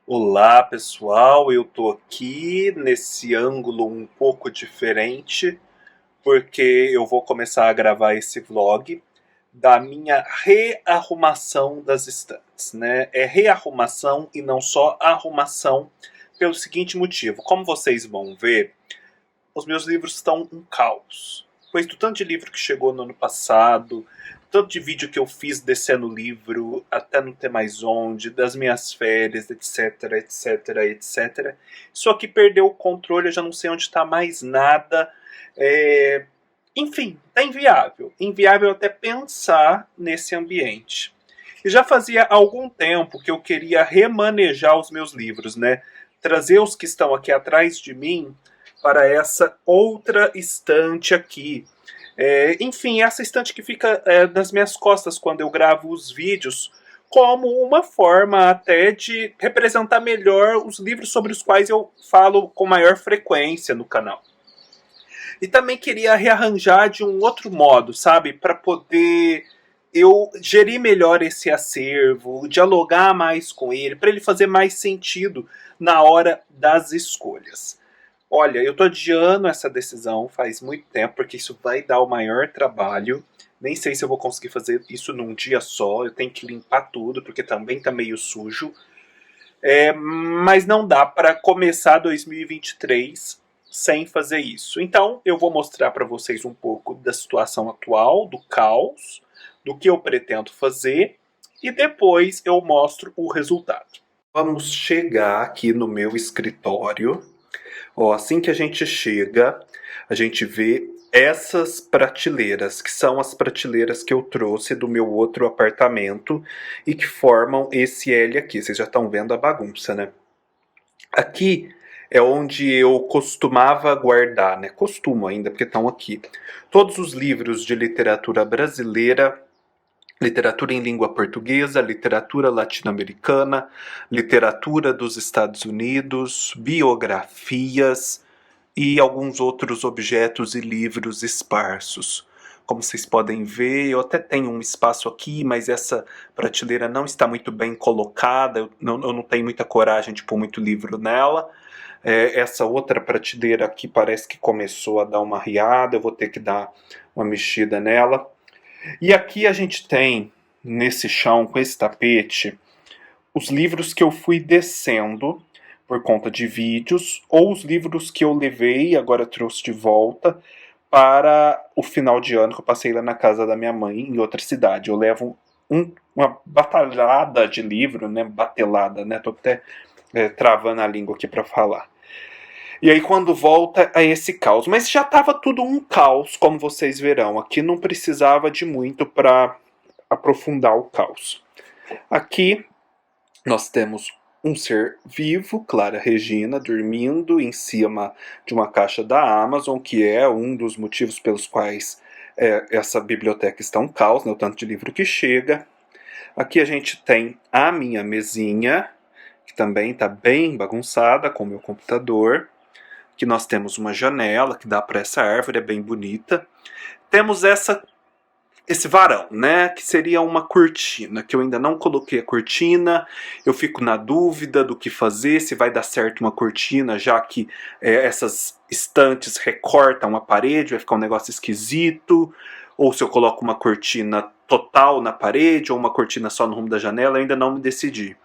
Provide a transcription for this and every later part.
Olá pessoal, eu tô aqui nesse ângulo um pouco diferente porque eu vou começar a gravar esse vlog da minha rearrumação das estantes, né? É rearrumação e não só arrumação pelo seguinte motivo. Como vocês vão ver, os meus livros estão um caos. Pois do tanto de livro que chegou no ano passado, tanto de vídeo que eu fiz descendo o livro, até não ter mais onde, das minhas férias, etc, etc, etc. Isso aqui perdeu o controle, eu já não sei onde está mais nada. Enfim, tá inviável. Inviável até pensar nesse ambiente. E já fazia algum tempo que eu queria remanejar os meus livros, né? Trazer os que estão aqui atrás de mim para essa outra estante aqui. Enfim, essa estante que fica nas minhas costas quando eu gravo os vídeos, como uma forma até de representar melhor os livros sobre os quais eu falo com maior frequência no canal. E também queria rearranjar de um outro modo, sabe? Para poder eu gerir melhor esse acervo, dialogar mais com ele, para ele fazer mais sentido na hora das escolhas. Olha, eu tô adiando essa decisão faz muito tempo, porque isso vai dar o maior trabalho. Nem sei se eu vou conseguir fazer isso num dia só. Eu tenho que limpar tudo, porque também tá meio sujo. Mas não dá para começar 2023 sem fazer isso. Então, eu vou mostrar para vocês um pouco da situação atual, do caos, do que eu pretendo fazer, e depois eu mostro o resultado. Vamos chegar aqui no meu escritório. Ó, assim que a gente chega, a gente vê essas prateleiras, que são as prateleiras que eu trouxe do meu outro apartamento e que formam esse L aqui. Vocês já estão vendo a bagunça, né? Aqui é onde eu costumava guardar, né? Costumo ainda, porque estão aqui. Todos os livros de literatura brasileira, literatura em língua portuguesa, literatura latino-americana, literatura dos Estados Unidos, biografias e alguns outros objetos e livros esparsos. Como vocês podem ver, eu até tenho um espaço aqui, mas essa prateleira não está muito bem colocada, eu não tenho muita coragem de pôr muito livro nela. Essa outra prateleira aqui parece que começou a dar uma riada, eu vou ter que dar uma mexida nela. E aqui a gente tem, nesse chão, com esse tapete, os livros que eu fui descendo por conta de vídeos, ou os livros que eu levei e agora trouxe de volta para o final de ano que eu passei lá na casa da minha mãe, em outra cidade. Eu levo uma batalhada de livro, né? Batelada, né? Tô até travando a língua aqui para falar. E aí quando volta é esse caos. Mas já estava tudo um caos, como vocês verão. Aqui não precisava de muito para aprofundar o caos. Aqui nós temos um ser vivo, Clara Regina, dormindo em cima de uma caixa da Amazon, que é um dos motivos pelos quais essa biblioteca está um caos, né, o tanto de livro que chega. Aqui a gente tem a minha mesinha, que também está bem bagunçada, com o meu computador. Aqui nós temos uma janela que dá para essa árvore, é bem bonita. Temos esse varão, né, que seria uma cortina, que eu ainda não coloquei a cortina, eu fico na dúvida do que fazer, se vai dar certo uma cortina, já que essas estantes recortam a parede, vai ficar um negócio esquisito, ou se eu coloco uma cortina total na parede, ou uma cortina só no rumo da janela, eu ainda não me decidi.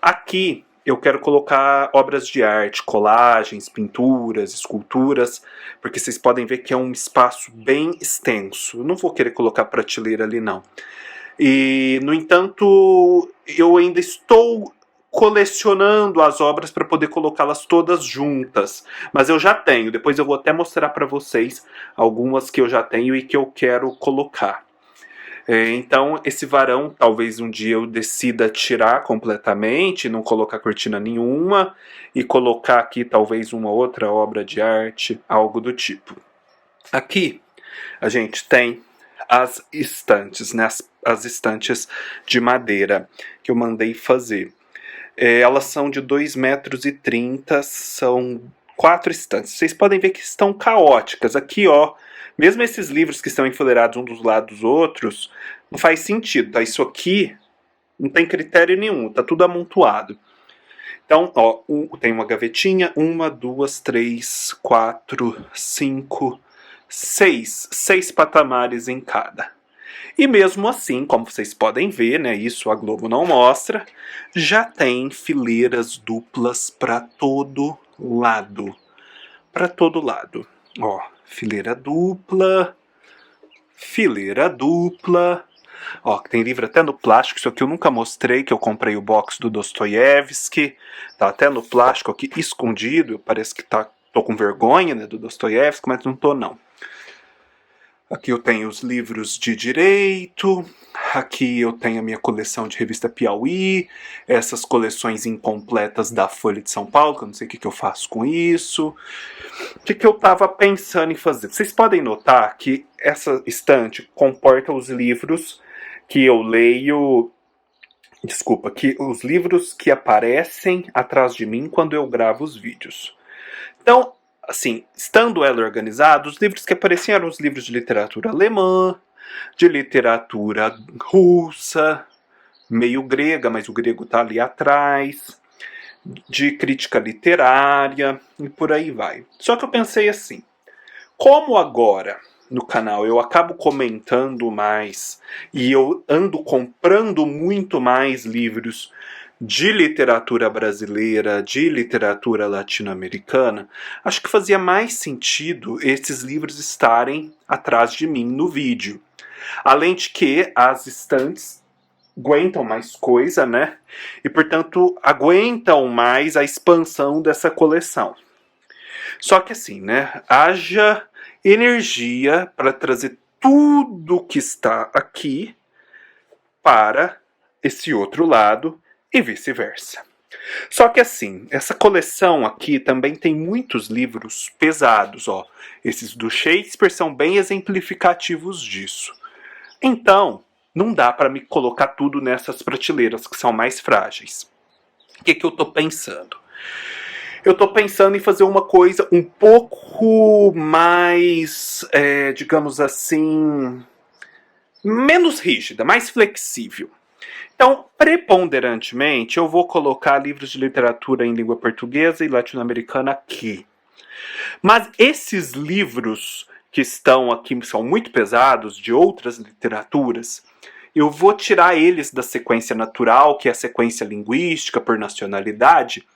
Aqui eu quero colocar obras de arte, colagens, pinturas, esculturas, porque vocês podem ver que é um espaço bem extenso. Eu não vou querer colocar prateleira ali, não. E, no entanto, eu ainda estou colecionando as obras para poder colocá-las todas juntas. Mas eu já tenho, depois eu vou até mostrar para vocês algumas que eu já tenho e que eu quero colocar. Então, esse varão, talvez um dia eu decida tirar completamente, não colocar cortina nenhuma, e colocar aqui talvez uma outra obra de arte, algo do tipo. Aqui a gente tem as estantes, né? As estantes de madeira que eu mandei fazer. Elas são de 2,30 m, são 4 estantes. Vocês podem ver que estão caóticas. Aqui, ó, mesmo esses livros que estão enfileirados um dos lados dos outros, não faz sentido, tá? Isso aqui não tem critério nenhum, tá tudo amontoado. Então, ó, tem uma gavetinha, 1, 2, 3, 4, 5, 6. 6 patamares em cada. E mesmo assim, como vocês podem ver, né, isso a Globo não mostra, já tem fileiras duplas para todo lado. Para todo lado. Ó, fileira dupla, fileira dupla. Ó, tem livro até no plástico, isso aqui eu nunca mostrei, que eu comprei o box do Dostoiévski. Tá até no plástico aqui, escondido, parece que tô com vergonha, né, do Dostoiévski, mas não tô não. Aqui eu tenho os livros de direito, aqui eu tenho a minha coleção de revista Piauí, essas coleções incompletas da Folha de São Paulo, que eu não sei o que eu faço com isso. O que eu estava pensando em fazer? Vocês podem notar que essa estante comporta os livros que eu leio... Desculpa, que os livros que aparecem atrás de mim quando eu gravo os vídeos. Então, assim, estando ela organizada, os livros que apareciam eram os livros de literatura alemã, de literatura russa, meio grega, mas o grego está ali atrás, de crítica literária e por aí vai. Só que eu pensei assim, como agora no canal eu acabo comentando mais e eu ando comprando muito mais livros de literatura brasileira, de literatura latino-americana, acho que fazia mais sentido esses livros estarem atrás de mim no vídeo. Além de que as estantes aguentam mais coisa, né? E, portanto, aguentam mais a expansão dessa coleção. Só que assim, né? Haja energia para trazer tudo que está aqui para esse outro lado e vice-versa. Só que assim, essa coleção aqui também tem muitos livros pesados, ó. Esses do Shakespeare são bem exemplificativos disso. Então, não dá para me colocar tudo nessas prateleiras que são mais frágeis. O que eu estou pensando? Eu estou pensando em fazer uma coisa um pouco mais, digamos assim, menos rígida, mais flexível. Então, preponderantemente, eu vou colocar livros de literatura em língua portuguesa e latino-americana aqui. Mas esses livros que estão aqui são muito pesados, de outras literaturas, eu vou tirar eles da sequência natural, que é a sequência linguística por nacionalidade,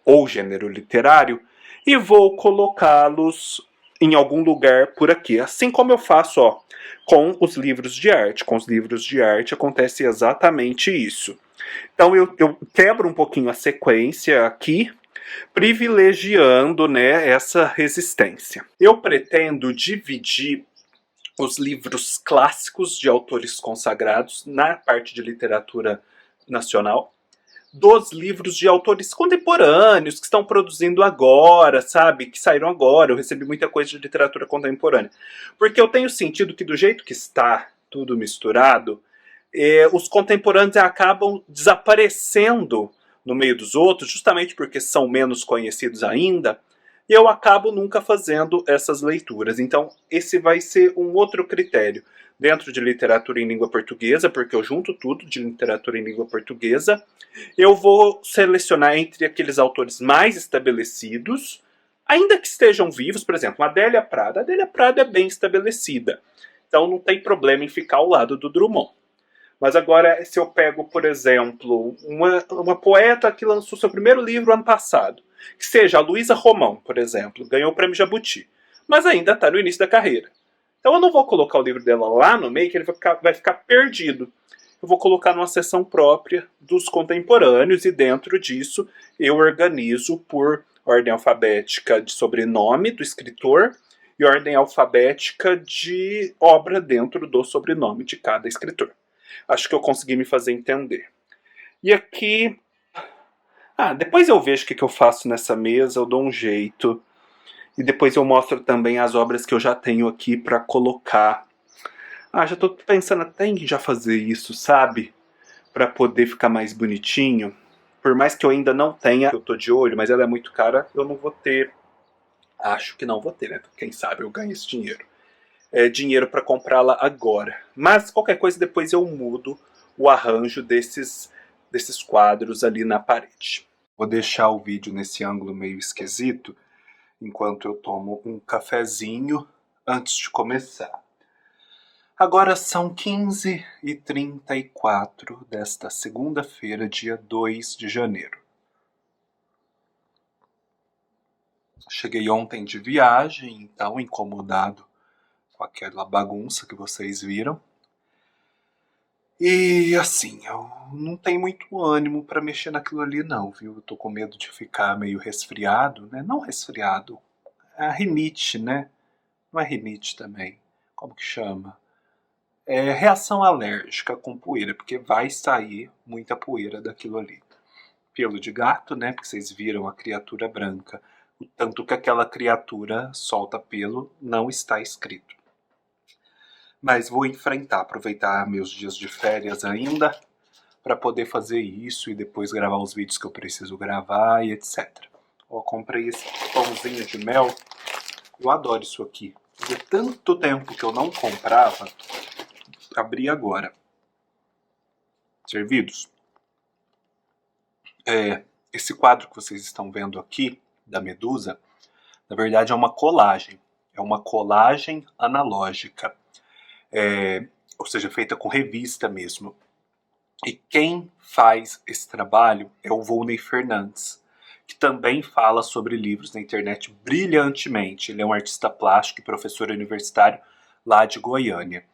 ou gênero literário, e vou colocá-los em algum lugar por aqui. Assim como eu faço, ó, com os livros de arte. Com os livros de arte acontece exatamente isso. Então eu quebro um pouquinho a sequência aqui, privilegiando, né, essa resistência. Eu pretendo dividir os livros clássicos de autores consagrados na parte de literatura nacional dos livros de autores contemporâneos que estão produzindo agora, sabe? Que saíram agora. Eu recebi muita coisa de literatura contemporânea. Porque eu tenho sentido que do jeito que está tudo misturado, os contemporâneos acabam desaparecendo no meio dos outros, justamente porque são menos conhecidos ainda, e eu acabo nunca fazendo essas leituras. Então, esse vai ser um outro critério. Dentro de literatura em língua portuguesa, porque eu junto tudo de literatura em língua portuguesa, eu vou selecionar entre aqueles autores mais estabelecidos, ainda que estejam vivos, por exemplo, a Adélia Prado. A Adélia Prado é bem estabelecida, então não tem problema em ficar ao lado do Drummond. Mas agora, se eu pego, por exemplo, uma poeta que lançou seu primeiro livro ano passado, que seja a Luísa Romão, por exemplo, ganhou o prêmio Jabuti, mas ainda está no início da carreira. Então eu não vou colocar o livro dela lá no meio, que ele vai ficar perdido. Eu vou colocar numa seção própria dos contemporâneos e dentro disso eu organizo por ordem alfabética de sobrenome do escritor e ordem alfabética de obra dentro do sobrenome de cada escritor. Acho que eu consegui me fazer entender. E aqui... depois eu vejo o que eu faço nessa mesa, eu dou um jeito. E depois eu mostro também as obras que eu já tenho aqui para colocar. Já tô pensando até em já fazer isso, sabe? Para poder ficar mais bonitinho. Por mais que eu ainda não tenha, eu tô de olho, mas ela é muito cara, eu não vou ter. Acho que não vou ter, né? Quem sabe eu ganho esse dinheiro. Dinheiro para comprá-la agora. Mas qualquer coisa depois eu mudo o arranjo desses quadros ali na parede. Vou deixar o vídeo nesse ângulo meio esquisito, enquanto eu tomo um cafezinho antes de começar. Agora são 15h34 desta segunda-feira, dia 2 de janeiro. Cheguei ontem de viagem, então incomodado com aquela bagunça que vocês viram. E assim, eu não tenho muito ânimo pra mexer naquilo ali não, viu? Eu tô com medo de ficar meio resfriado, né? Não resfriado, é rinite, né? Não é rinite também, como que chama? É reação alérgica com poeira, porque vai sair muita poeira daquilo ali. Pelo de gato, né? Porque vocês viram a criatura branca. O tanto que aquela criatura solta pelo não está escrito. Mas vou enfrentar, aproveitar meus dias de férias ainda para poder fazer isso e depois gravar os vídeos que eu preciso gravar e etc. Ó, comprei esse pãozinho de mel. Eu adoro isso aqui. Fazia tanto tempo que eu não comprava. Abri agora. Servidos? Esse quadro que vocês estão vendo aqui, da Medusa, na verdade é uma colagem. É uma colagem analógica. Ou seja, feita com revista mesmo. E quem faz esse trabalho é o Volney Fernandes, que também fala sobre livros na internet brilhantemente. Ele é um artista plástico e professor universitário lá de Goiânia.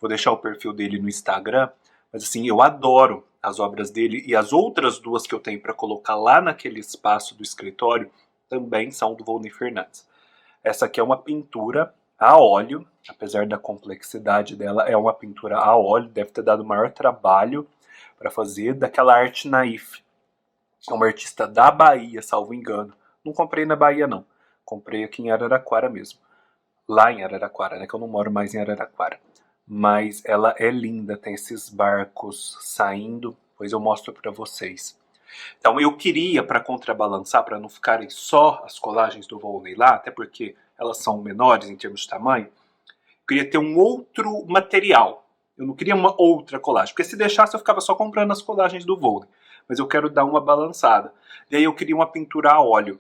Vou deixar o perfil dele no Instagram, mas assim, eu adoro as obras dele e as outras duas que eu tenho para colocar lá naquele espaço do escritório também são do Volney Fernandes. Essa aqui é uma pintura a óleo, apesar da complexidade dela, é uma pintura a óleo, deve ter dado o maior trabalho para fazer, daquela arte naif. É uma artista da Bahia, salvo engano. Não comprei na Bahia, não. Comprei aqui em Araraquara mesmo. Lá em Araraquara, né? Que eu não moro mais em Araraquara. Mas ela é linda, tem esses barcos saindo, pois eu mostro para vocês. Então eu queria, para contrabalançar, para não ficarem só as colagens do Volney lá, até porque elas são menores em termos de tamanho, eu queria ter um outro material. Eu não queria uma outra colagem, porque se deixasse eu ficava só comprando as colagens do Volney. Mas eu quero dar uma balançada. E aí eu queria uma pintura a óleo.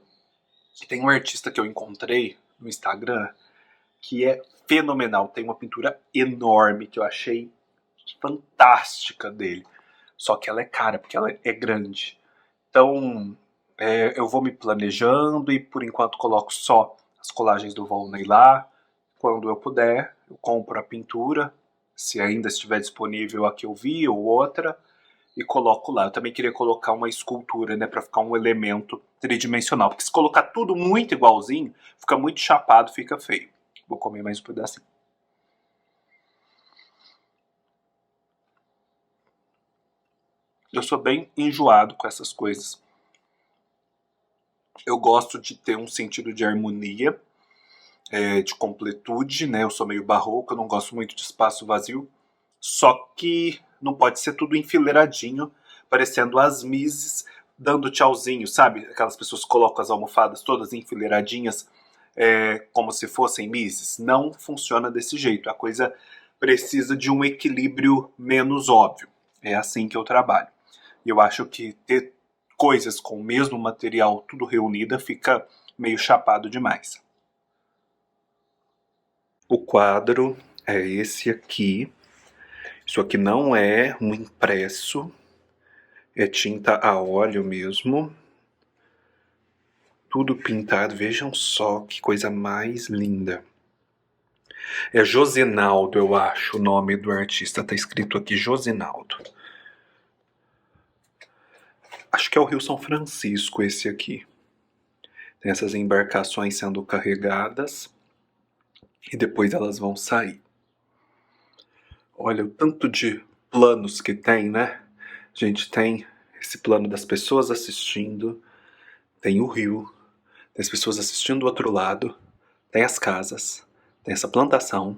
Tem um artista que eu encontrei no Instagram que é fenomenal. Tem uma pintura enorme que eu achei fantástica dele. Só que ela é cara, porque ela é grande. Então eu vou me planejando e por enquanto coloco só as colagens do Volney lá. Quando eu puder, eu compro a pintura, se ainda estiver disponível a que eu vi ou outra, e coloco lá. Eu também queria colocar uma escultura, né, para ficar um elemento tridimensional, porque se colocar tudo muito igualzinho, fica muito chapado, fica feio. Vou comer mais um pedacinho. Eu sou bem enjoado com essas coisas. Eu gosto de ter um sentido de harmonia, de completude, né? Eu sou meio barroco, eu não gosto muito de espaço vazio. Só que não pode ser tudo enfileiradinho, parecendo as Mises dando tchauzinho, sabe? Aquelas pessoas que colocam as almofadas todas enfileiradinhas, como se fossem Mises. Não funciona desse jeito. A coisa precisa de um equilíbrio menos óbvio. É assim que eu trabalho. E eu acho que ter coisas com o mesmo material tudo reunida fica meio chapado demais. O quadro é esse aqui. Isso aqui não é um impresso, é tinta a óleo mesmo. Tudo pintado, vejam só que coisa mais linda. É Josinaldo, eu acho, o nome do artista, tá escrito aqui Josinaldo. Acho que é o Rio São Francisco esse aqui. Tem essas embarcações sendo carregadas e depois elas vão sair. Olha o tanto de planos que tem, né? A gente tem esse plano das pessoas assistindo, tem o rio, tem as pessoas assistindo do outro lado, tem as casas, tem essa plantação,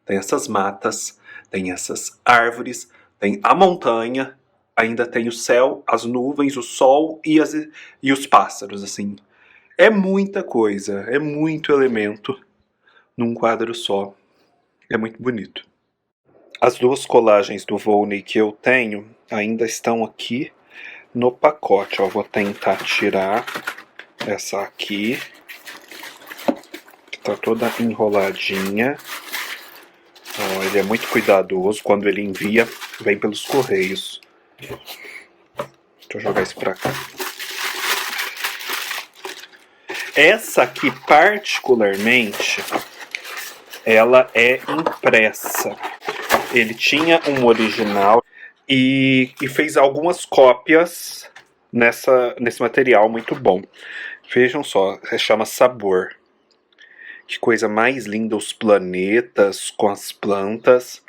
tem essas matas, tem essas árvores, tem a montanha, ainda tem o céu, as nuvens, o sol e os pássaros, assim. É muita coisa, é muito elemento num quadro só. É muito bonito. As duas colagens do Volney que eu tenho ainda estão aqui no pacote. Ó, vou tentar tirar essa aqui, que tá toda enroladinha. Ó, ele é muito cuidadoso. Quando ele envia, vem pelos correios. Deixa eu jogar isso pra cá. Essa aqui, particularmente, ela é impressa. Ele tinha um original e fez algumas cópias nesse material muito bom. Vejam só, chama Sabor. Que coisa mais linda, os planetas com as plantas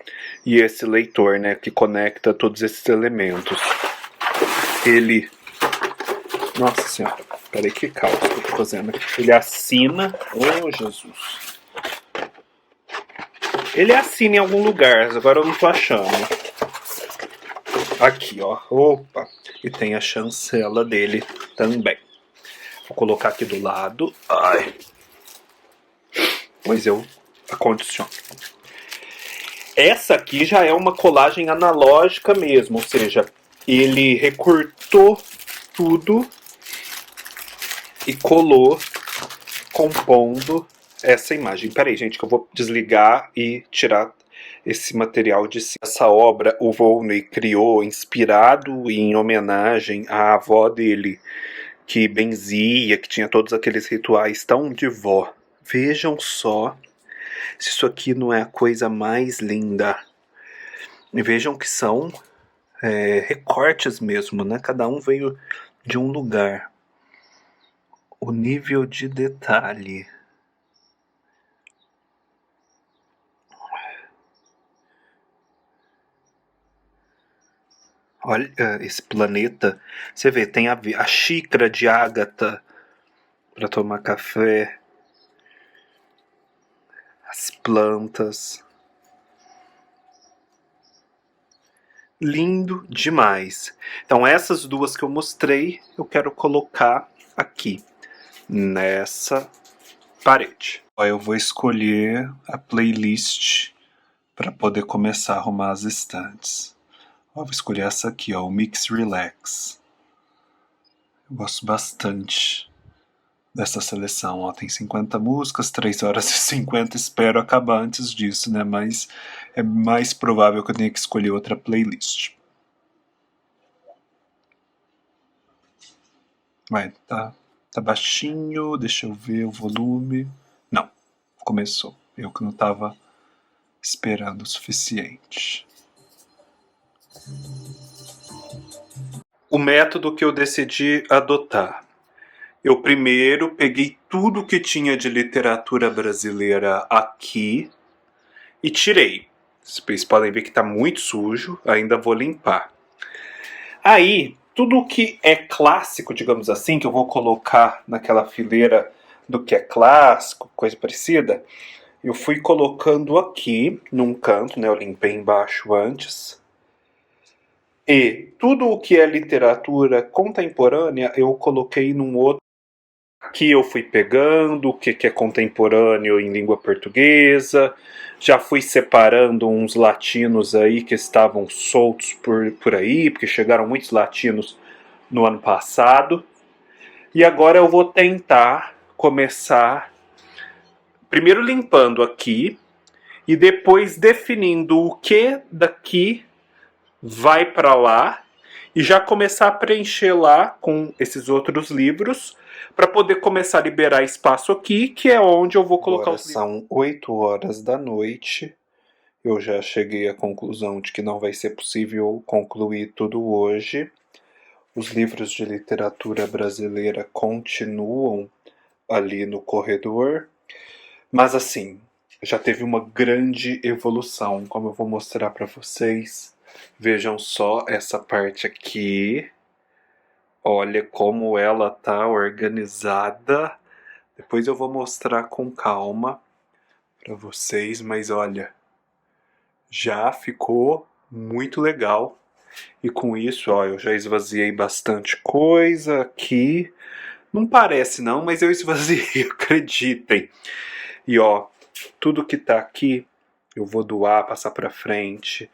e esse leitor, né, que conecta todos esses elementos. Ele... Nossa Senhora, peraí, que caos que eu tô fazendo aqui. Ele assina... Oh, Jesus. Ele assina em algum lugar, agora eu não tô achando. Aqui, ó. Opa! E tem a chancela dele também. Vou colocar aqui do lado. Ai. Pois eu acondiciono. Essa aqui já é uma colagem analógica mesmo, ou seja, ele recortou tudo e colou, compondo essa imagem. Peraí, gente, que eu vou desligar e tirar esse material de cima. Essa obra o Volney criou inspirado em homenagem à avó dele, que benzia, que tinha todos aqueles rituais tão de vó. Vejam só se isso aqui não é a coisa mais linda. E vejam que são recortes mesmo, né? Cada um veio de um lugar. O nível de detalhe. Olha esse planeta. Você vê, tem a xícara de ágata para tomar café. As plantas. Lindo demais. Então essas duas que eu mostrei, eu quero colocar aqui, nessa parede. Eu vou escolher a playlist para poder começar a arrumar as estantes. Vou escolher essa aqui, ó, o Mix Relax. Eu gosto bastante dessa seleção. Ó, tem 50 músicas, 3 horas e 50. Espero acabar antes disso, né? Mas é mais provável que eu tenha que escolher outra playlist. Vai, tá baixinho. Deixa eu ver o volume. Não, começou. Eu que não estava esperando o suficiente. O método que eu decidi adotar. Eu primeiro peguei tudo que tinha de literatura brasileira aqui e tirei. Vocês podem ver que está muito sujo, ainda vou limpar. Aí, tudo que é clássico, digamos assim, que eu vou colocar naquela fileira do que é clássico, coisa parecida, eu fui colocando aqui num canto, né? Eu limpei embaixo antes. E tudo o que é literatura contemporânea eu coloquei num outro. Aqui eu fui pegando o que é contemporâneo em língua portuguesa, já fui separando uns latinos aí que estavam soltos por aí, porque chegaram muitos latinos no ano passado. E agora eu vou tentar começar, primeiro limpando aqui, e depois definindo o que daqui vai para lá, e já começar a preencher lá com esses outros livros, para poder começar a liberar espaço aqui, que é onde eu vou colocar os livros. São 8 horas da noite. Eu já cheguei à conclusão de que não vai ser possível concluir tudo hoje. Os livros de literatura brasileira continuam ali no corredor. Mas assim, já teve uma grande evolução, como eu vou mostrar para vocês. Vejam só essa parte aqui. Olha como ela tá organizada. Depois eu vou mostrar com calma para vocês, mas olha, já ficou muito legal. E com isso, ó, eu já esvaziei bastante coisa aqui. Não parece não, mas eu esvaziei, acreditem. E ó, tudo que tá aqui eu vou doar, passar para frente.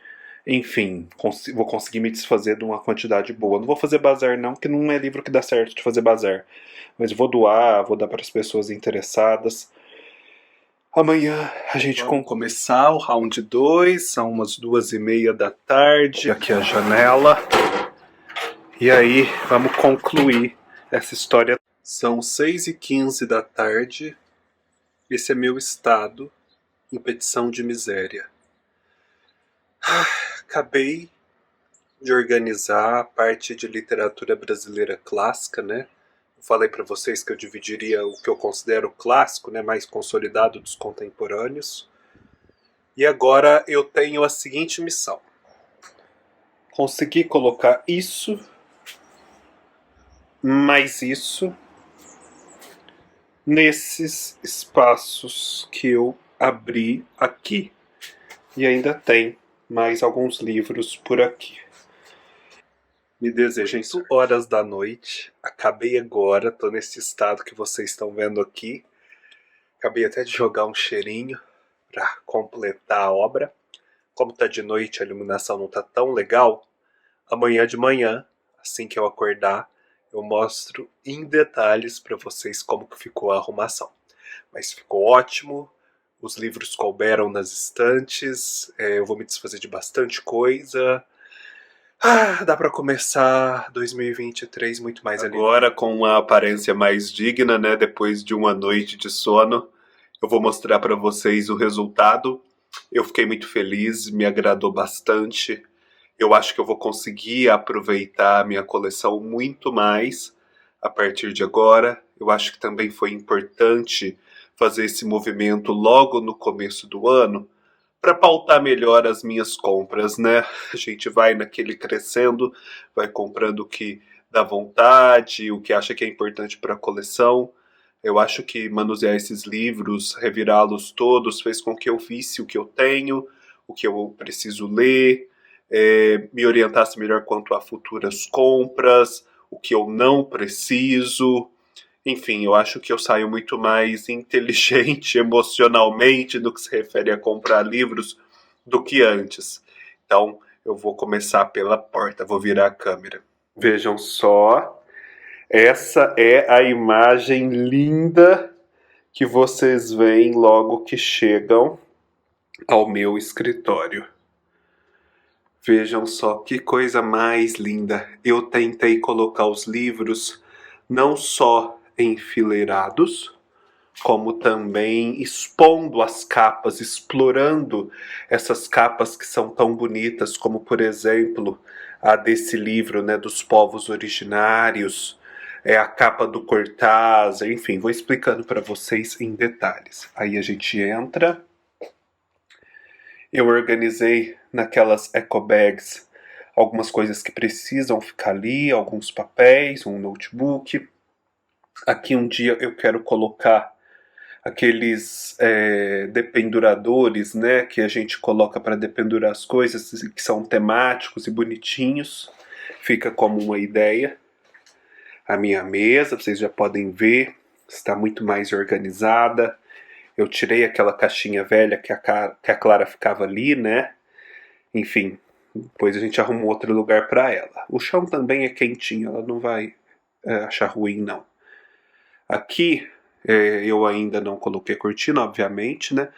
Enfim, vou conseguir me desfazer de uma quantidade boa. Não vou fazer bazar não, porque não é livro que dá certo de fazer bazar. Mas vou doar, vou dar para as pessoas interessadas. Amanhã a gente vamos começar o round 2, são umas 2h30 da tarde. Aqui a janela. E aí, vamos concluir essa história. São 6h15 da tarde. Esse é meu estado em petição de miséria. Acabei de organizar a parte de literatura brasileira clássica, né? Eu falei para vocês que eu dividiria o que eu considero clássico, né, mais consolidado dos contemporâneos. E agora eu tenho a seguinte missão: conseguir colocar isso, mais isso, nesses espaços que eu abri aqui. E ainda tem mais alguns livros por aqui. Me desejem 8 horas da noite. Acabei agora, tô nesse estado que vocês estão vendo aqui. Acabei até de jogar um cheirinho para completar a obra. Como tá de noite, a iluminação não tá tão legal. Amanhã de manhã, assim que eu acordar, eu mostro em detalhes para vocês como que ficou a arrumação. Mas ficou ótimo. Os livros couberam nas estantes. Eu vou me desfazer de bastante coisa. Dá pra começar 2023 muito mais agora com uma aparência mais digna, né? Depois de uma noite de sono, eu vou mostrar pra vocês o resultado. Eu fiquei muito feliz, me agradou bastante. Eu acho que eu vou conseguir aproveitar a minha coleção muito mais a partir de agora. Eu acho que também foi importante fazer esse movimento logo no começo do ano, para pautar melhor as minhas compras, né? A gente vai naquele crescendo, vai comprando o que dá vontade, o que acha que é importante para a coleção. Eu acho que manusear esses livros, revirá-los todos, fez com que eu visse o que eu tenho, o que eu preciso ler, me orientasse melhor quanto a futuras compras, o que eu não preciso. Enfim, eu acho que eu saio muito mais inteligente emocionalmente no que se refere a comprar livros do que antes. Então, eu vou começar pela porta, vou virar a câmera. Vejam só, essa é a imagem linda que vocês veem logo que chegam ao meu escritório. Vejam só que coisa mais linda. Eu tentei colocar os livros não só enfileirados, como também expondo as capas, explorando essas capas que são tão bonitas, como por exemplo a desse livro, né, dos povos originários, a capa do Cortázar, enfim, vou explicando para vocês em detalhes. Aí a gente entra. Eu organizei naquelas eco bags algumas coisas que precisam ficar ali, alguns papéis, um notebook. Aqui um dia eu quero colocar aqueles dependuradores, né, que a gente coloca para dependurar as coisas, que são temáticos e bonitinhos. Fica como uma ideia. A minha mesa, vocês já podem ver, está muito mais organizada. Eu tirei aquela caixinha velha que a Clara ficava ali, né? Enfim, depois a gente arrumou outro lugar para ela. O chão também é quentinho, ela não vai achar ruim, não. Aqui eu ainda não coloquei cortina, obviamente, né?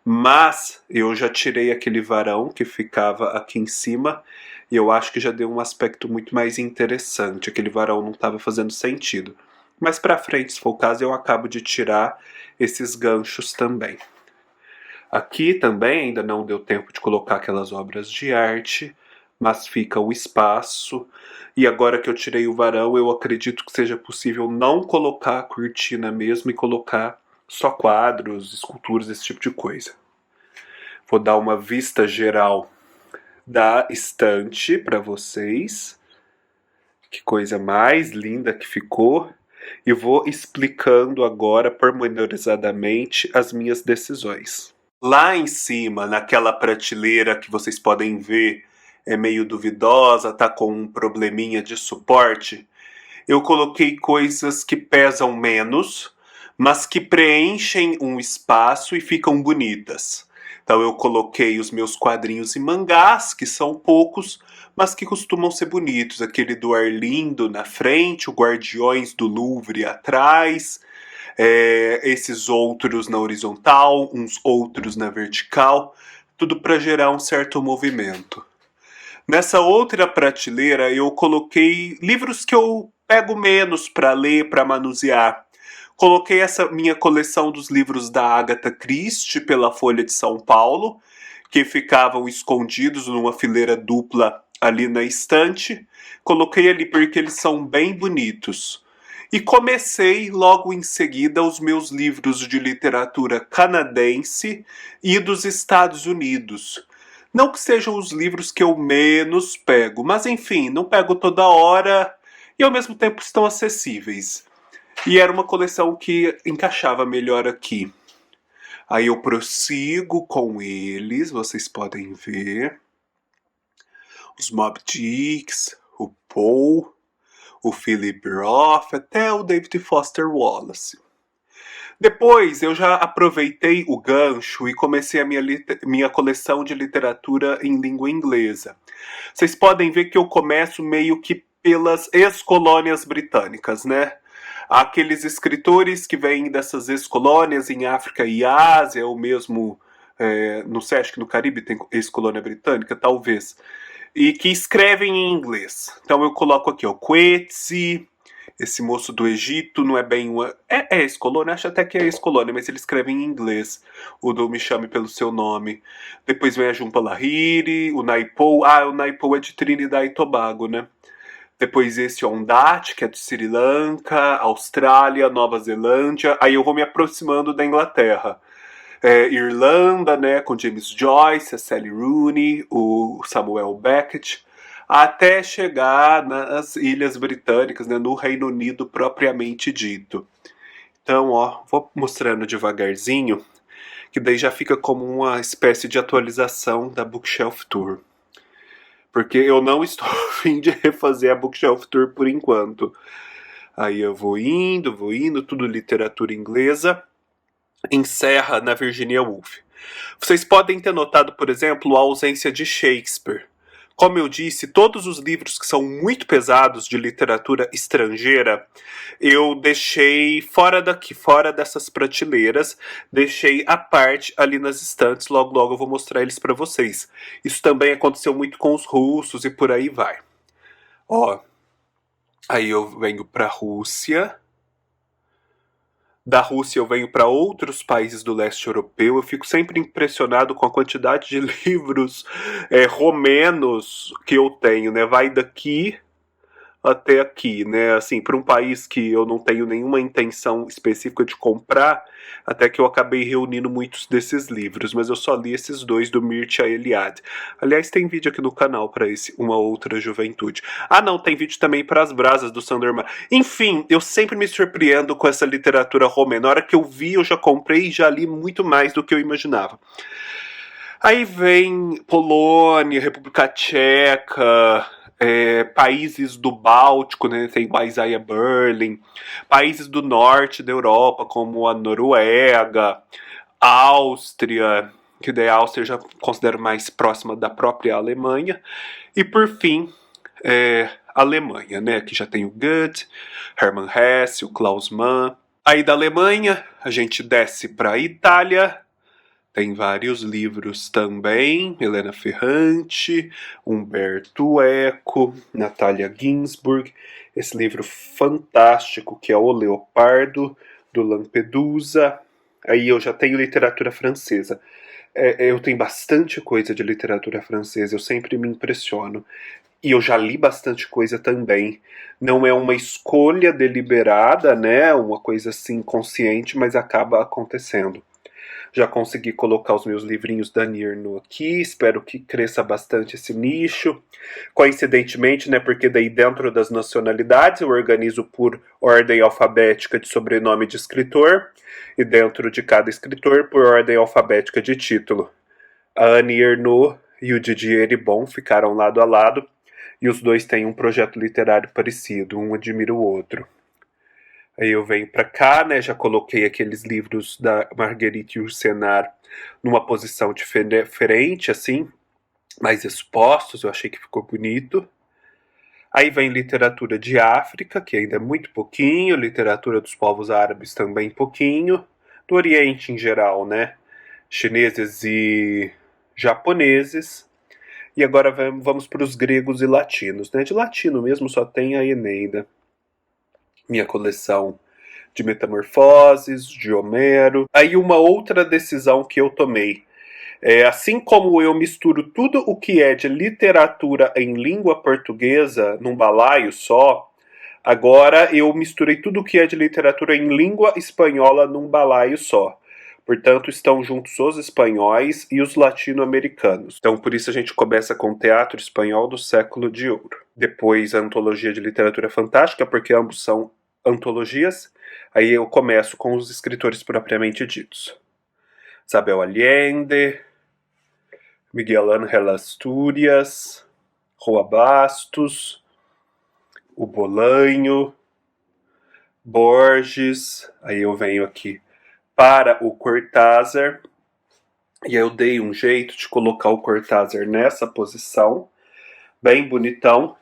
Mas eu já tirei aquele varão que ficava aqui em cima e eu acho que já deu um aspecto muito mais interessante. Aquele varão não estava fazendo sentido. Mas para frente, se for o caso, eu acabo de tirar esses ganchos também. Aqui também ainda não deu tempo de colocar aquelas obras de arte, mas fica o espaço. E agora que eu tirei o varão, eu acredito que seja possível não colocar a cortina mesmo e colocar só quadros, esculturas, esse tipo de coisa. Vou dar uma vista geral da estante para vocês. Que coisa mais linda que ficou. E vou explicando agora pormenorizadamente as minhas decisões. Lá em cima, naquela prateleira que vocês podem ver, é meio duvidosa, tá com um probleminha de suporte, eu coloquei coisas que pesam menos, mas que preenchem um espaço e ficam bonitas. Então eu coloquei os meus quadrinhos e mangás, que são poucos, mas que costumam ser bonitos. Aquele do Arlindo na frente, o Guardiões do Louvre atrás, esses outros na horizontal, uns outros na vertical, tudo para gerar um certo movimento. Nessa outra prateleira eu coloquei livros que eu pego menos para ler, para manusear. Coloquei essa minha coleção dos livros da Agatha Christie pela Folha de São Paulo, que ficavam escondidos numa fileira dupla ali na estante. Coloquei ali porque eles são bem bonitos. E comecei logo em seguida os meus livros de literatura canadense e dos Estados Unidos. Não que sejam os livros que eu menos pego, mas enfim, não pego toda hora e ao mesmo tempo estão acessíveis. E era uma coleção que encaixava melhor aqui. Aí eu prossigo com eles, vocês podem ver. Os Moby Dicks, o Poe, o Philip Roth, até o David Foster Wallace. Depois eu já aproveitei o gancho e comecei a minha coleção de literatura em língua inglesa. Vocês podem ver que eu começo meio que pelas ex-colônias britânicas, né? Aqueles escritores que vêm dessas ex-colônias em África e Ásia, ou mesmo, não sei, acho que no Caribe tem ex-colônia britânica, talvez, e que escrevem em inglês. Então eu coloco aqui, ó, Coetzee, esse moço do Egito, não é bem uma... É ex-colônia, acho até que é ex-colônia, mas ele escreve em inglês, o do Me Chame Pelo Seu Nome. Depois vem a Jhumpa Lahiri, o Naipaul, o Naipaul é de Trinidad e Tobago, né? Depois esse Ondate, que é do Sri Lanka, Austrália, Nova Zelândia. Aí eu vou me aproximando da Inglaterra. Irlanda, né, com James Joyce, a Sally Rooney, o Samuel Beckett, até chegar nas Ilhas Britânicas, né, no Reino Unido propriamente dito. Então, ó, vou mostrando devagarzinho, que daí já fica como uma espécie de atualização da Bookshelf Tour. Porque eu não estou a fim de refazer a Bookshelf Tour por enquanto. Aí eu vou indo, tudo literatura inglesa. Encerra na Virginia Woolf. Vocês podem ter notado, por exemplo, a ausência de Shakespeare. Como eu disse, todos os livros que são muito pesados de literatura estrangeira, eu deixei fora daqui, fora dessas prateleiras, deixei à parte ali nas estantes, logo logo eu vou mostrar eles para vocês. Isso também aconteceu muito com os russos e por aí vai. Ó, aí eu venho para a Rússia. Da Rússia eu venho para outros países do leste europeu, eu fico sempre impressionado com a quantidade de livros romenos que eu tenho, né? Vai daqui até aqui, né? Assim, para um país que eu não tenho nenhuma intenção específica de comprar, até que eu acabei reunindo muitos desses livros, mas eu só li esses dois do Mircea Eliade. Aliás, tem vídeo aqui no canal para esse Uma Outra Juventude. Ah, não, tem vídeo também para As Brasas do Sandor Mar. Enfim, eu sempre me surpreendo com essa literatura romena. Na hora que eu vi, eu já comprei e já li muito mais do que eu imaginava. Aí vem Polônia, República Tcheca, países do Báltico, né, tem o Isaiah Berlin, países do norte da Europa, como a Noruega, Áustria, que daí a Áustria eu já considero mais próxima da própria Alemanha, e por fim, Alemanha, né, que já tem o Goethe, Hermann Hesse, o Klaus Mann. Aí da Alemanha a gente desce para a Itália. Tem vários livros também, Helena Ferrante, Umberto Eco, Natalia Ginzburg, esse livro fantástico que é O Leopardo, do Lampedusa. Aí eu já tenho literatura francesa. Eu tenho bastante coisa de literatura francesa, eu sempre me impressiono. E eu já li bastante coisa também. Não é uma escolha deliberada, né? Uma coisa assim consciente, mas acaba acontecendo. Já consegui colocar os meus livrinhos da Nirno aqui, espero que cresça bastante esse nicho. Coincidentemente, né, porque daí dentro das nacionalidades eu organizo por ordem alfabética de sobrenome de escritor, e dentro de cada escritor por ordem alfabética de título. A Annie Ernaux e o Didier Eribon ficaram lado a lado, e os dois têm um projeto literário parecido, um admira o outro. Aí eu venho para cá, né? Já coloquei aqueles livros da Marguerite Yourcenar numa posição diferente, assim, mais expostos. Eu achei que ficou bonito. Aí vem literatura de África, que ainda é muito pouquinho, literatura dos povos árabes também pouquinho, do Oriente em geral, né? Chineses e japoneses. E agora vamos para os gregos e latinos, né? De latino mesmo só tem a Eneida. Minha coleção de Metamorfoses, de Homero. Aí uma outra decisão que eu tomei. Assim como eu misturo tudo o que é de literatura em língua portuguesa num balaio só, agora eu misturei tudo o que é de literatura em língua espanhola num balaio só. Portanto, estão juntos os espanhóis e os latino-americanos. Então, por isso a gente começa com o teatro espanhol do século de ouro. Depois, a antologia de literatura fantástica, porque ambos são antologias. Aí eu começo com os escritores propriamente ditos. Isabel Allende, Miguel Ángel Astúrias, Roa Bastos, o Bolanho, Borges. Aí eu venho aqui para o Cortázar. E eu dei um jeito de colocar o Cortázar nessa posição, bem bonitão,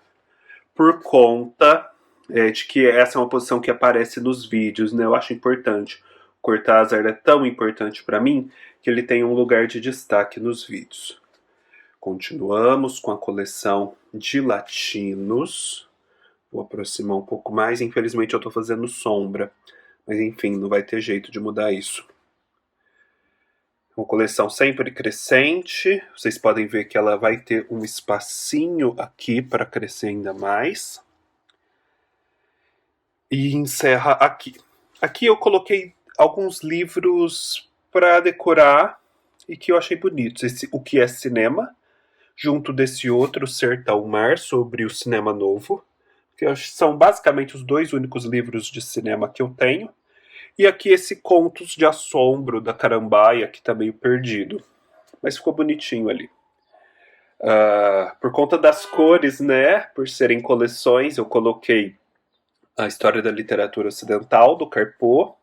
por conta de que essa é uma posição que aparece nos vídeos, né? Eu acho importante. O Cortázar é tão importante para mim que ele tem um lugar de destaque nos vídeos. Continuamos com a coleção de latinos. Vou aproximar um pouco mais. Infelizmente eu estou fazendo sombra. Mas enfim, não vai ter jeito de mudar isso. Uma coleção sempre crescente. Vocês podem ver que ela vai ter um espacinho aqui para crescer ainda mais. E encerra aqui. Aqui eu coloquei alguns livros para decorar e que eu achei bonitos. O que é cinema, junto desse outro, Sertão Mar, sobre o cinema novo, que são basicamente os dois únicos livros de cinema que eu tenho. E aqui esse Contos de Assombro, da Carambaia, que tá meio perdido. Mas ficou bonitinho ali. Por conta das cores, né, por serem coleções, eu coloquei a História da Literatura Ocidental, do Carpo.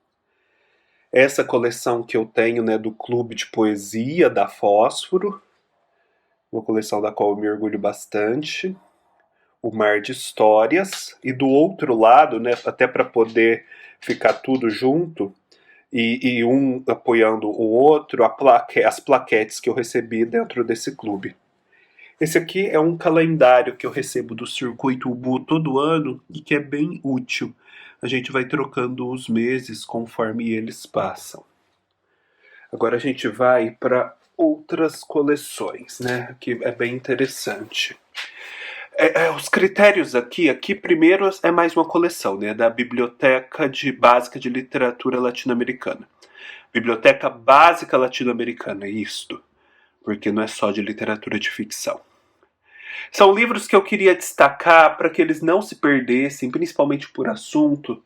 Essa coleção que eu tenho, né, do Clube de Poesia, da Fósforo. Uma coleção da qual eu me orgulho bastante. O Mar de Histórias. E do outro lado, né, até para poder ficar tudo junto, e um apoiando o outro, as plaquetes que eu recebi dentro desse clube. Esse aqui é um calendário que eu recebo do Circuito Ubu todo ano e que é bem útil. A gente vai trocando os meses conforme eles passam. Agora a gente vai para outras coleções, né? Que é bem interessante. Os critérios aqui primeiro é mais uma coleção, né? Da Biblioteca Básica de Literatura Latino-Americana. Biblioteca Básica Latino-Americana, isto. Porque não é só de literatura de ficção. São livros que eu queria destacar para que eles não se perdessem, principalmente por assunto,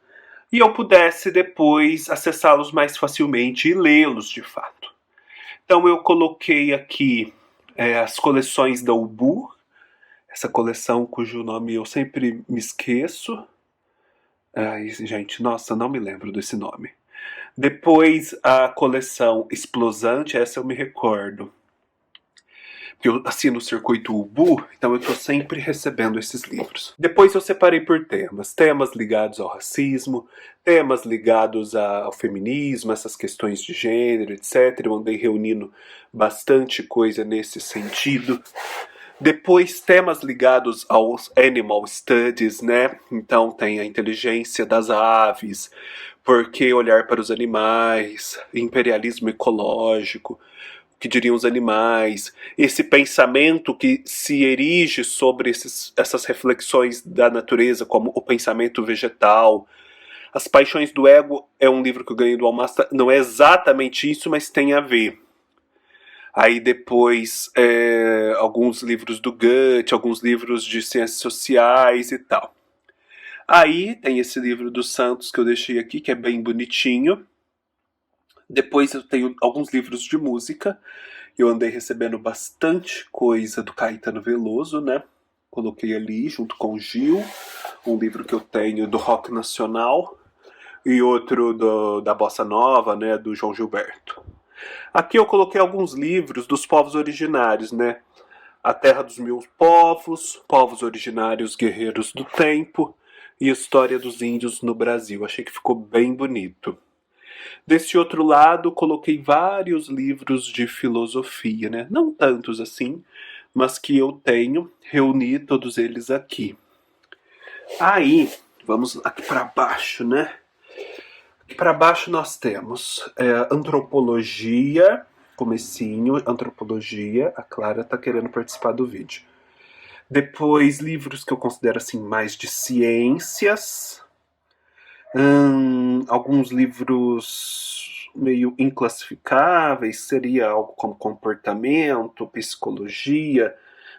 e eu pudesse depois acessá-los mais facilmente e lê-los de fato. Então eu coloquei aqui as coleções da Ubu, essa coleção cujo nome eu sempre me esqueço. Ai, gente, nossa, não me lembro desse nome. Depois a coleção Explosante, essa eu me recordo. Eu assino o Circuito Ubu, então eu estou sempre recebendo esses livros. Depois eu separei por temas. Temas ligados ao racismo, temas ligados ao feminismo, essas questões de gênero, etc. Eu andei reunindo bastante coisa nesse sentido. Depois, temas ligados aos animal studies, né? Então tem a inteligência das aves, por que olhar para os animais, imperialismo ecológico, o que diriam os animais, esse pensamento que se erige sobre essas reflexões da natureza, como o pensamento vegetal. As Paixões do Ego é um livro que eu ganhei do Almasta, não é exatamente isso, mas tem a ver. Aí depois alguns livros do Goethe, alguns livros de ciências sociais e tal. Aí tem esse livro dos Santos que eu deixei aqui, que é bem bonitinho. Depois eu tenho alguns livros de música. Eu andei recebendo bastante coisa do Caetano Veloso, né? Coloquei ali junto com o Gil, um livro que eu tenho do rock nacional. e outro da Bossa Nova, né, do João Gilberto. Aqui eu coloquei alguns livros dos povos originários, né? A Terra dos Meus Povos, Povos Originários Guerreiros do Tempo e História dos Índios no Brasil. Achei que ficou bem bonito. Desse outro lado, coloquei vários livros de filosofia, né? Não tantos assim, mas que eu tenho, reuni todos eles aqui. Aí, vamos aqui para baixo, né? Aqui para baixo nós temos antropologia, comecinho, antropologia. A Clara tá querendo participar do vídeo. Depois, livros que eu considero assim mais de ciências. Alguns livros meio inclassificáveis, seria algo como comportamento, psicologia,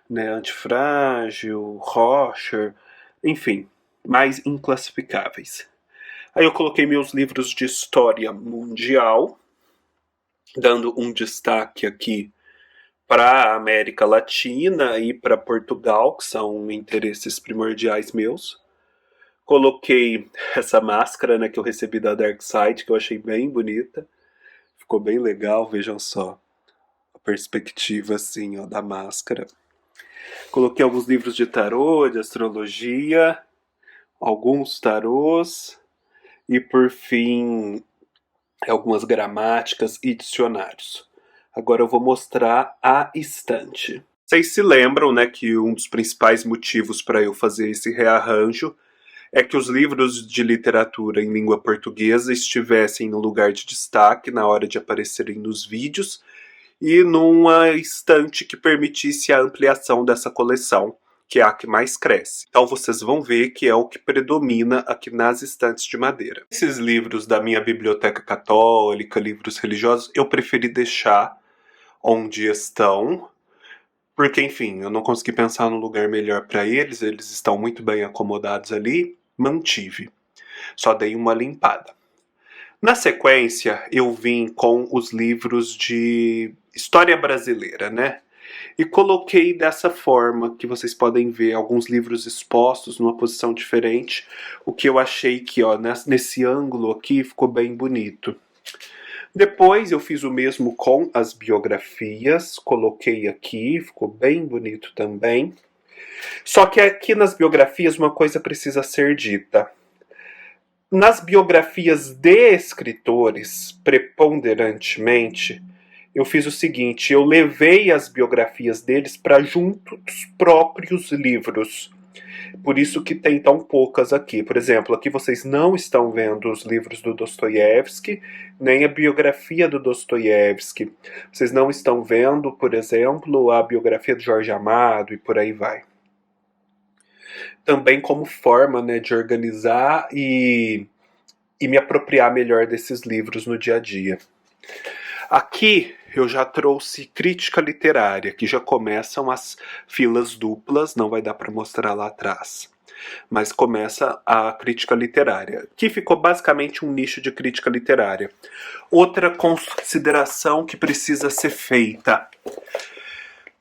né, antifrágil, Rocher, enfim, mais inclassificáveis. Aí eu coloquei meus livros de história mundial, dando um destaque aqui para a América Latina e para Portugal, que são interesses primordiais meus. Coloquei essa máscara, né, que eu recebi da Dark Side, que eu achei bem bonita. Ficou bem legal, vejam só a perspectiva assim, ó, da máscara. Coloquei alguns livros de tarô, de astrologia, alguns tarôs e, por fim, algumas gramáticas e dicionários. Agora eu vou mostrar a estante. Vocês se lembram, né, que um dos principais motivos para eu fazer esse rearranjo é que os livros de literatura em língua portuguesa estivessem no lugar de destaque na hora de aparecerem nos vídeos e numa estante que permitisse a ampliação dessa coleção, que é a que mais cresce. Então vocês vão ver que é o que predomina aqui nas estantes de madeira. Esses livros da minha biblioteca católica, livros religiosos, eu preferi deixar onde estão, porque, enfim, eu não consegui pensar num lugar melhor para eles, eles estão muito bem acomodados ali, mantive. Só dei uma limpada. Na sequência, eu vim com os livros de história brasileira, né? E coloquei dessa forma, que vocês podem ver alguns livros expostos numa posição diferente, o que eu achei que, ó, nesse ângulo aqui ficou bem bonito. Depois eu fiz o mesmo com as biografias, coloquei aqui, ficou bem bonito também. Só que aqui nas biografias uma coisa precisa ser dita. Nas biografias de escritores, preponderantemente, eu fiz o seguinte, eu levei as biografias deles para junto dos próprios livros. Por isso que tem tão poucas aqui. Por exemplo, aqui vocês não estão vendo os livros do Dostoiévski, nem a biografia do Dostoiévski. Vocês não estão vendo, por exemplo, a biografia do Jorge Amado e por aí vai. Também como forma, né, de organizar e me apropriar melhor desses livros no dia a dia. Aqui eu já trouxe crítica literária, que já começam as filas duplas, não vai dar para mostrar lá atrás. Mas começa a crítica literária, que ficou basicamente um nicho de crítica literária. Outra consideração que precisa ser feita.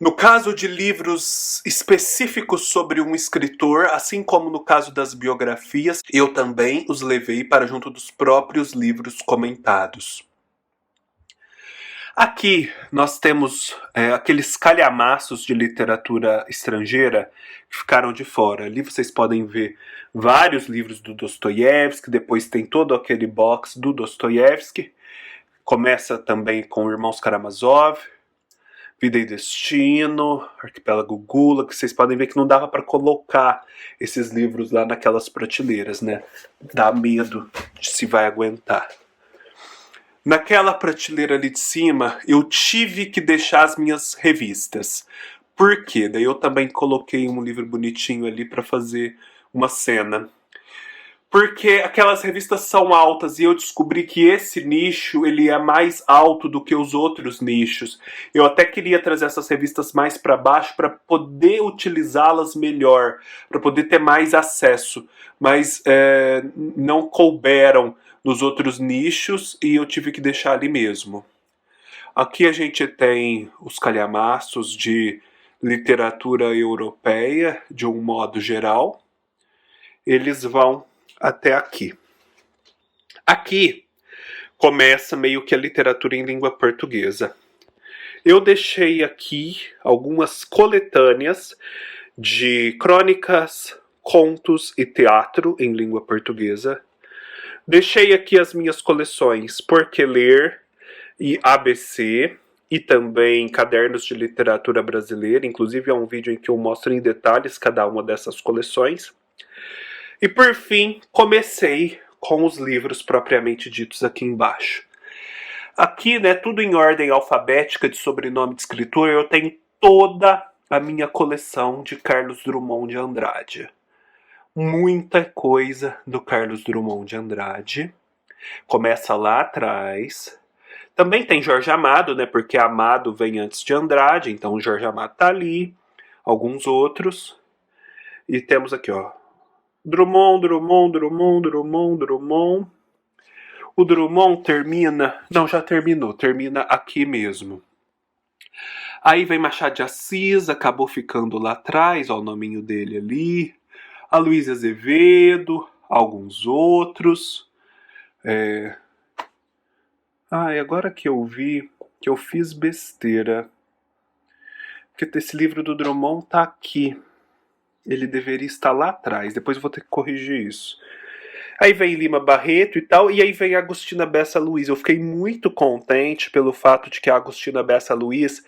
No caso de livros específicos sobre um escritor, assim como no caso das biografias, eu também os levei para junto dos próprios livros comentados. Aqui nós temos aqueles calhamaços de literatura estrangeira que ficaram de fora. Ali vocês podem ver vários livros do Dostoiévski, depois tem todo aquele box do Dostoiévski. Começa também com Irmãos Karamazov, Vida e Destino, Arquipélago Gulag, que vocês podem ver que não dava para colocar esses livros lá naquelas prateleiras, né? Dá medo de se vai aguentar. Naquela prateleira ali de cima, eu tive que deixar as minhas revistas. Por quê? Daí eu também coloquei um livro bonitinho ali para fazer uma cena. Porque aquelas revistas são altas e eu descobri que esse nicho ele é mais alto do que os outros nichos. Eu até queria trazer essas revistas mais para baixo para poder utilizá-las melhor, para poder ter mais acesso, mas não couberam nos outros nichos e eu tive que deixar ali mesmo. Aqui a gente tem os calhamaços de literatura europeia de um modo geral. Eles vão até aqui. Aqui começa meio que a literatura em língua portuguesa. Eu deixei aqui algumas coletâneas de crônicas, contos e teatro em língua portuguesa. Deixei aqui as minhas coleções Por Que Ler e ABC, e também cadernos de literatura brasileira. Inclusive é um vídeo em que eu mostro em detalhes cada uma dessas coleções. E por fim, comecei com os livros propriamente ditos aqui embaixo. Aqui, né, tudo em ordem alfabética de sobrenome de escritor, eu tenho toda a minha coleção de Carlos Drummond de Andrade. Muita coisa do Carlos Drummond de Andrade. Começa lá atrás. Também tem Jorge Amado, né, porque Amado vem antes de Andrade, então o Jorge Amado tá ali. Alguns outros. E temos aqui, ó, Drummond, Drummond, Drummond, Drummond, Drummond. O Drummond termina... Não, já terminou. Termina aqui mesmo. Aí vem Machado de Assis, acabou ficando lá atrás, ó, o nominho dele ali. A Luísa Azevedo, alguns outros. E agora que eu vi que eu fiz besteira. Porque esse livro do Drummond tá aqui. Ele deveria estar lá atrás. Depois eu vou ter que corrigir isso. Aí vem Lima Barreto e tal, e aí vem a Agostina Bessa Luiz. Eu fiquei muito contente pelo fato de que a Agostina Bessa Luiz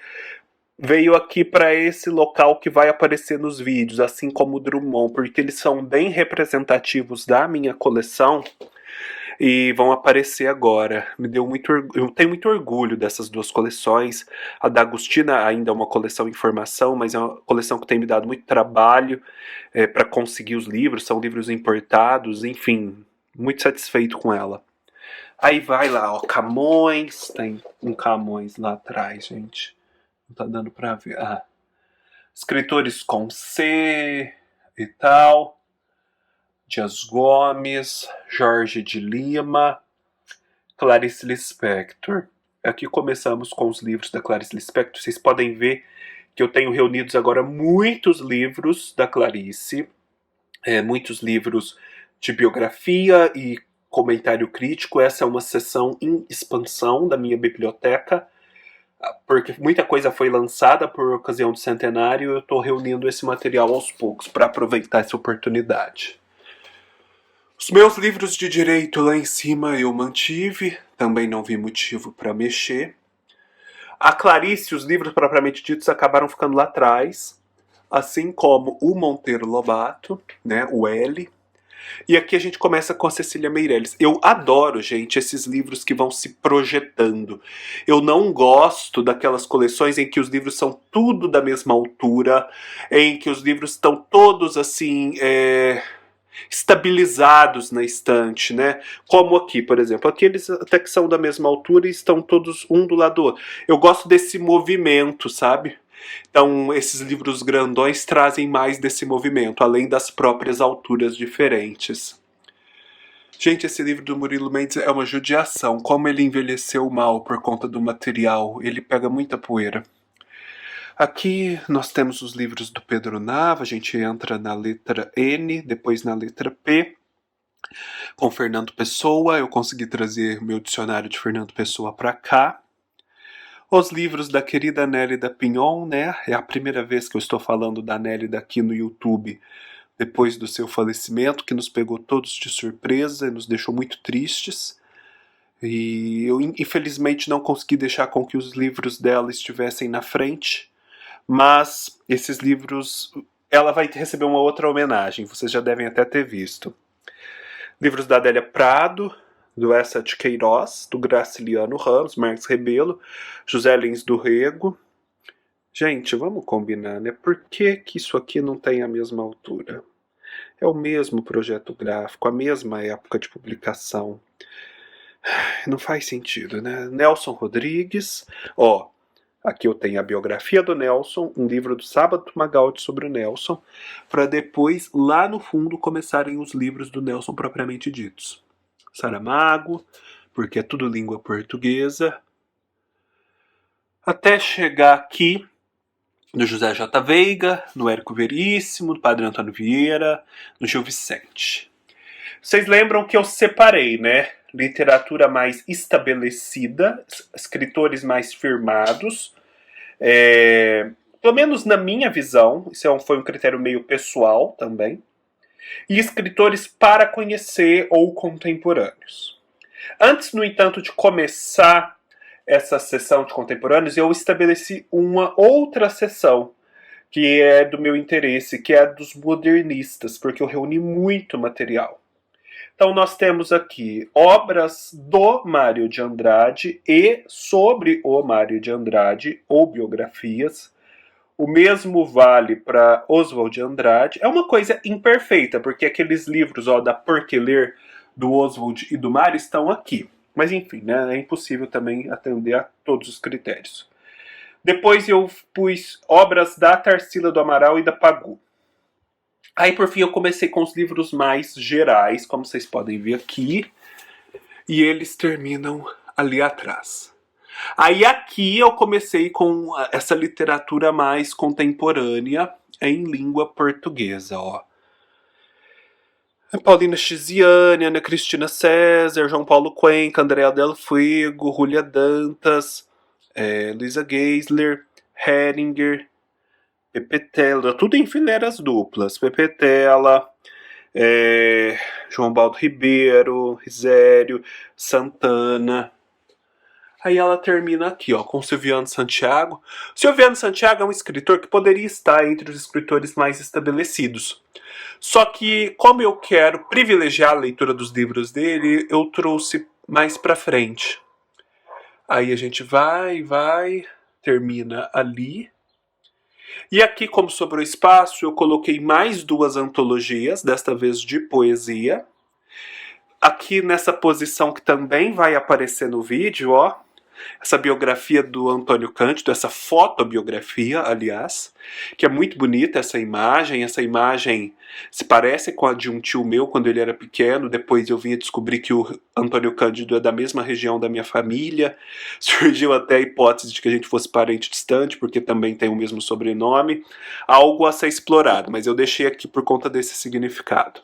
veio aqui para esse local que vai aparecer nos vídeos, assim como o Drummond, porque eles são bem representativos da minha coleção e vão aparecer agora. Eu tenho muito orgulho dessas duas coleções. A da Agostina ainda é uma coleção em formação, mas é uma coleção que tem me dado muito trabalho para conseguir os livros. São livros importados, enfim, muito satisfeito com ela. Aí vai lá, ó, Camões, tem um Camões lá atrás, gente. Não tá dando pra ver. Escritores com C e tal. Dias Gomes, Jorge de Lima, Clarice Lispector. Aqui começamos com os livros da Clarice Lispector. Vocês podem ver que eu tenho reunidos agora muitos livros da Clarice, muitos livros de biografia e comentário crítico. Essa é uma seção em expansão da minha biblioteca, porque muita coisa foi lançada por ocasião do centenário e eu estou reunindo esse material aos poucos para aproveitar essa oportunidade. Os meus livros de direito lá em cima eu mantive, também não vi motivo para mexer. A Clarice, os livros propriamente ditos acabaram ficando lá atrás, assim como o Monteiro Lobato, né, o L. E aqui a gente começa com a Cecília Meirelles. Eu adoro, gente, esses livros que vão se projetando. Eu não gosto daquelas coleções em que os livros são tudo da mesma altura, em que os livros estão todos assim... estabilizados na estante, né? Como aqui, por exemplo. Aqui eles até que são da mesma altura e estão todos um do lado do outro. Eu gosto desse movimento, sabe? Então, esses livros grandões trazem mais desse movimento, além das próprias alturas diferentes. Gente, esse livro do Murilo Mendes é uma judiação. Como ele envelheceu mal por conta do material. Ele pega muita poeira. Aqui nós temos os livros do Pedro Nava, a gente entra na letra N, depois na letra P. Com Fernando Pessoa, eu consegui trazer meu dicionário de Fernando Pessoa para cá. Os livros da querida Nélida Pinhon, né? É a primeira vez que eu estou falando da Nélida aqui no YouTube, depois do seu falecimento, que nos pegou todos de surpresa e nos deixou muito tristes. E eu, infelizmente, não consegui deixar com que os livros dela estivessem na frente. Mas esses livros, ela vai receber uma outra homenagem, vocês já devem até ter visto. Livros da Adélia Prado, do Essa de Queiroz, do Graciliano Ramos, Marques Rebelo, José Lins do Rego. Gente, vamos combinar, né? Por que isso aqui não tem a mesma altura? É o mesmo projeto gráfico, a mesma época de publicação. Não faz sentido, né? Nelson Rodrigues, ó... Aqui eu tenho a biografia do Nelson, um livro do Sábato Magaldi sobre o Nelson, para depois, lá no fundo, começarem os livros do Nelson propriamente ditos. Saramago, porque é tudo língua portuguesa. Até chegar aqui no José J. Veiga, no Érico Veríssimo, no Padre Antônio Vieira, no Gil Vicente. Vocês lembram que eu separei, né? literatura mais estabelecida, escritores mais firmados, pelo menos na minha visão, isso foi um critério meio pessoal também, e escritores para conhecer ou contemporâneos. Antes, no entanto, de começar essa sessão de contemporâneos, eu estabeleci uma outra sessão, que é do meu interesse, que é a dos modernistas, porque eu reuni muito material. Então nós temos aqui obras do Mário de Andrade e sobre o Mário de Andrade, ou biografias. O mesmo vale para Oswald de Andrade. É uma coisa imperfeita, porque aqueles livros da Por que Ler, do Oswald e do Mário, estão aqui. Mas enfim, né, é impossível também atender a todos os critérios. Depois eu pus obras da Tarsila do Amaral e da Pagu. Aí por fim eu comecei com os livros mais gerais, como vocês podem ver aqui. E eles terminam ali atrás. Aí aqui eu comecei com essa literatura mais contemporânea em língua portuguesa, ó. Paulina Chiziane, Ana Cristina César, João Paulo Cuenca, Andréa Del Fuego, Júlia Dantas, Luisa Geisler, Heringer, Pepetela, tudo em fileiras duplas. Pepetela, João Baldo Ribeiro, Risério, Santana. Aí ela termina aqui, ó, com Silviano Santiago. Silviano Santiago é um escritor que poderia estar entre os escritores mais estabelecidos. Só que, como eu quero privilegiar a leitura dos livros dele, eu trouxe mais pra frente. Aí a gente vai, termina ali. E aqui, como sobrou espaço, eu coloquei mais 2 antologias, desta vez de poesia. Aqui nessa posição que também vai aparecer no vídeo, ó, essa biografia do Antônio Cândido, essa fotobiografia, aliás, que é muito bonita essa imagem. Essa imagem se parece com a de um tio meu quando ele era pequeno. Depois eu vim a descobrir que o Antônio Cândido é da mesma região da minha família. Surgiu até a hipótese de que a gente fosse parente distante, porque também tem o mesmo sobrenome. Algo a ser explorado, mas eu deixei aqui por conta desse significado.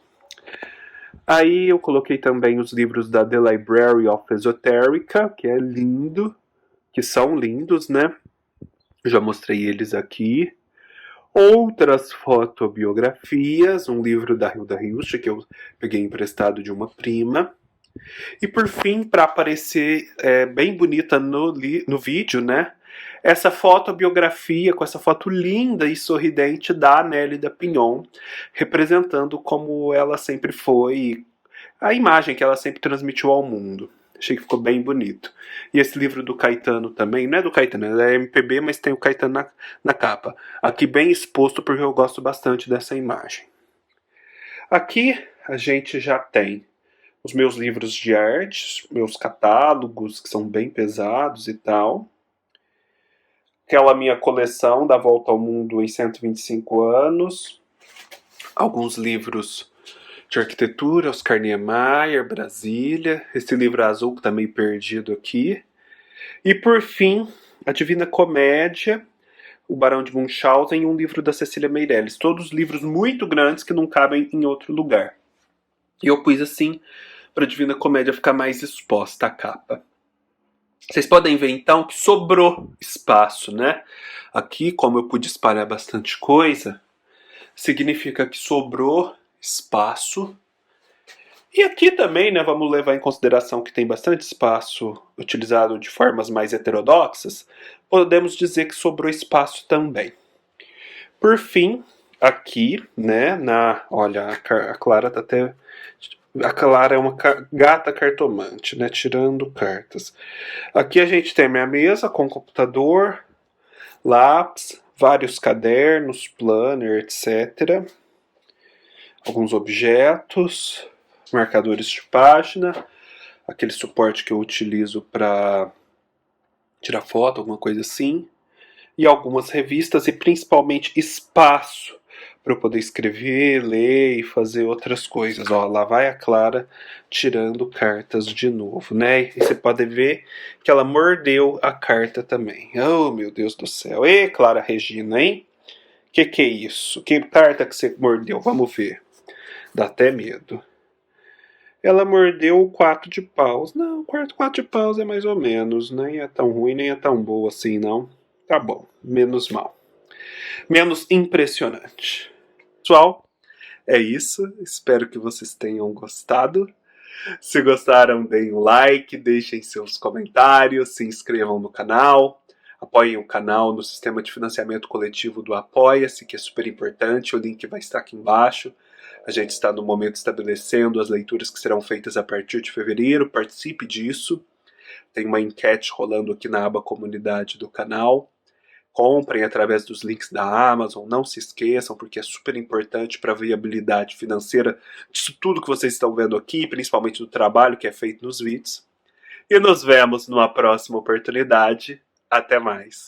Aí eu coloquei também os livros da The Library of Esoterica, que é lindo, que são lindos, né? Já mostrei eles aqui. Outras fotobiografias, um livro da Hilda Hilst, que eu peguei emprestado de uma prima. E por fim, para aparecer bem bonita no vídeo, né? Essa fotobiografia com essa foto linda e sorridente da Nélida Pinhon, representando como ela sempre foi, a imagem que ela sempre transmitiu ao mundo. Achei que ficou bem bonito. E esse livro do Caetano também, não é do Caetano, é MPB, mas tem o Caetano na capa. Aqui bem exposto porque eu gosto bastante dessa imagem. Aqui a gente já tem os meus livros de arte, meus catálogos, que são bem pesados e tal. Aquela minha coleção da Volta ao Mundo em 125 anos. Alguns livros de arquitetura, Oscar Niemeyer, Brasília. Esse livro azul que está meio perdido aqui. E por fim, a Divina Comédia, o Barão de Munchausen e um livro da Cecília Meirelles. Todos livros muito grandes que não cabem em outro lugar. E eu pus assim para a Divina Comédia ficar mais exposta à capa. Vocês podem ver então que sobrou espaço, né? Aqui, como eu pude espalhar bastante coisa, significa que sobrou espaço. E aqui também, né, vamos levar em consideração que tem bastante espaço utilizado de formas mais heterodoxas, podemos dizer que sobrou espaço também. Por fim, aqui, né, olha, a Clara tá até... A Clara é uma gata cartomante, né? Tirando cartas. Aqui a gente tem a minha mesa com computador, lápis, vários cadernos, planner, etc. Alguns objetos, marcadores de página, aquele suporte que eu utilizo para tirar foto, alguma coisa assim. E algumas revistas e principalmente espaço para eu poder escrever, ler e fazer outras coisas. Ó, lá vai a Clara tirando cartas de novo, né? E você pode ver que ela mordeu a carta também. Oh, meu Deus do céu. Ê, Clara Regina, hein? Que é isso? Que carta que você mordeu? Vamos ver. Dá até medo. Ela mordeu o 4 de paus. Não, o quarto 4 de paus é mais ou menos. Nem é tão ruim, nem é tão boa assim, não. Tá bom, menos mal. Menos impressionante. Pessoal, é isso. Espero que vocês tenham gostado. Se gostaram, deem um like, deixem seus comentários, se inscrevam no canal, apoiem o canal no sistema de financiamento coletivo do Apoia-se, que é super importante, o link vai estar aqui embaixo. A gente está no momento estabelecendo as leituras que serão feitas a partir de fevereiro, participe disso. Tem uma enquete rolando aqui na aba comunidade do canal. Comprem através dos links da Amazon, não se esqueçam, porque é super importante para a viabilidade financeira disso tudo que vocês estão vendo aqui, principalmente do trabalho que é feito nos vídeos. E nos vemos numa próxima oportunidade. Até mais.